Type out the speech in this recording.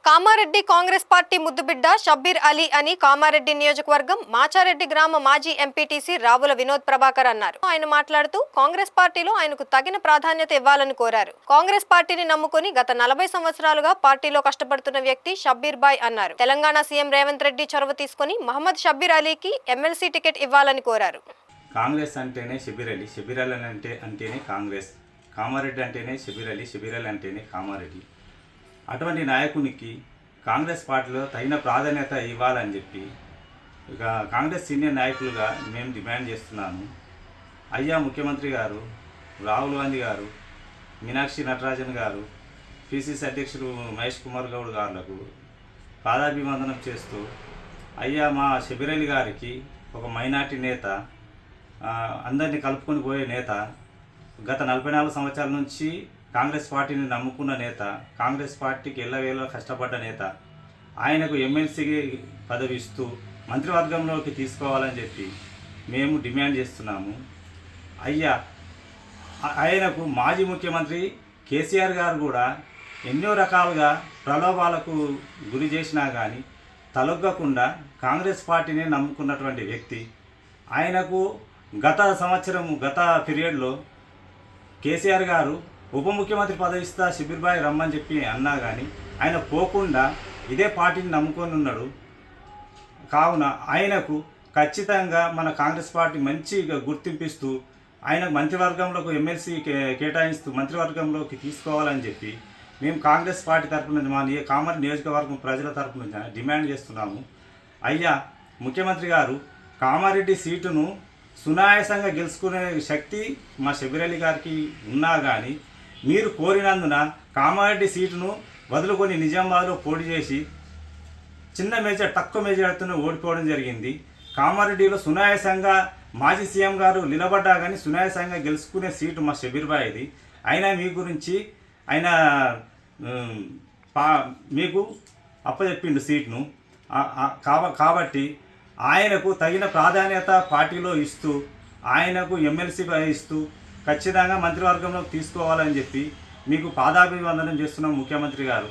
Kamareddy Congress party ముద్దుబిడ్డ షబ్బీర్ అలీ అని కామారెడ్డి నియోజకవర్గం మాచారెడ్డి గ్రామ మాజీ ఎంపీటీసీ రావుల వినోద్ ప్రభాకర్ అన్నారు. ఆయన మాట్లాడుతూ కాంగ్రెస్ పార్టీలో ఆయనకు తగిన ప్రాధాన్యత ఇవ్వాలని కోరారు. కాంగ్రెస్ పార్టీని నమ్ముకుని గత 40 సంవత్సరాలుగా పార్టీలో కష్టపడుతున్న వ్యక్తి షబ్బీర్ బాయ్ అన్నారు. తెలంగాణ సీఎం రేవంత్ రెడ్డి చొరవ తీసుకుని మహమ్మద్ షబ్బీర్ అలీకి ఎమ్మెల్సీ టికెట్ ఇవ్వాలని కోరారు. కాంగ్రెస్ అంటేనే షబ్బీర్ అలీ, షబ్బీర్ అలీ అంటేనే కాంగ్రెస్, కామారెడ్డి అంటేనే షబ్బీర్ అలీ, షబ్బీర్ అలీ అంటేనే కామారెడ్డి. అటువంటి నాయకునికి కాంగ్రెస్ పార్టీలో తగిన ప్రాధాన్యత ఇవ్వాలని చెప్పి ఇక కాంగ్రెస్ సీనియర్ నాయకులుగా మేము డిమాండ్ చేస్తున్నాము. అయ్యా ముఖ్యమంత్రి గారు, రాహుల్ గాంధీ గారు, మీనాక్షి నటరాజన్ గారు, పిసిసి అధ్యక్షుడు మహేష్ కుమార్ గౌడ్ గారులకు పాదాభివందనం చేస్తూ, అయ్యా మా షబ్బీర్ అలీ గారికి ఒక మైనార్టీ నేత, అందరినీ కలుపుకొని పోయే నేత, గత 44 సంవత్సరాల నుంచి కాంగ్రెస్ పార్టీని నమ్ముకున్న నేత, కాంగ్రెస్ పార్టీకి ఎల్లవేళ కష్టపడ్డ నేత, ఆయనకు ఎమ్మెల్సీ పదవి ఇస్తూ మంత్రివర్గంలోకి తీసుకోవాలని చెప్పి మేము డిమాండ్ చేస్తున్నాము. అయ్యా ఆయనకు మాజీ ముఖ్యమంత్రి కేసీఆర్ గారు కూడా ఎన్నో రకాలుగా ప్రలోభాలకు గురి చేసినా కానీ తలొగ్గకుండా కాంగ్రెస్ పార్టీని నమ్ముకున్నటువంటి వ్యక్తి. ఆయనకు గత పీరియడ్లో కేసీఆర్ గారు ఉప ముఖ్యమంత్రి పదవి ఇస్తా షబ్బీర్ బాయ్ రమ్మని చెప్పి అన్నా కానీ ఆయన పోకుండా ఇదే పార్టీని నమ్ముకొని ఉన్నాడు. కావున ఆయనకు ఖచ్చితంగా మన కాంగ్రెస్ పార్టీ మంచి గుర్తింపిస్తూ ఆయన మంత్రివర్గంలోకి ఎమ్మెల్సీ కేటాయిస్తూ మంత్రివర్గంలోకి తీసుకోవాలని చెప్పి మేము కాంగ్రెస్ పార్టీ తరఫున మా కామారెడ్డి నియోజకవర్గం ప్రజల తరఫున డిమాండ్ చేస్తున్నాము. అయ్యా ముఖ్యమంత్రి గారు, కామారెడ్డి సీటును సునాయాసంగా గెలుచుకునే శక్తి మా షబ్బీర్ అలీ గారికి ఉన్నా కానీ మీరు కోరినందున కామారెడ్డి సీటును వదులుకొని నిజామాబాద్లో పోటీ చేసి తక్కువ మెజార్టీతో ఓడిపోవడం జరిగింది. కామారెడ్డిలో సునాయాసంగా మాజీ సీఎం గారు నిలబడ్డా కానీ సునాయాసంగా గెలుచుకునే సీటు మా షబ్బీర్ బాయ్ది. అయినా మీ గురించి ఆయన మీకు అప్పచెప్పిండు సీట్ను. కాబట్టి ఆయనకు తగిన ప్రాధాన్యత పార్టీలో ఇస్తూ, ఆయనకు ఎమ్మెల్సీ ఇస్తూ ఖచ్చితంగా మంత్రివర్గంలోకి తీసుకోవాలని చెప్పి మీకు పాదాభివందనం చేస్తున్నాం ముఖ్యమంత్రి గారు.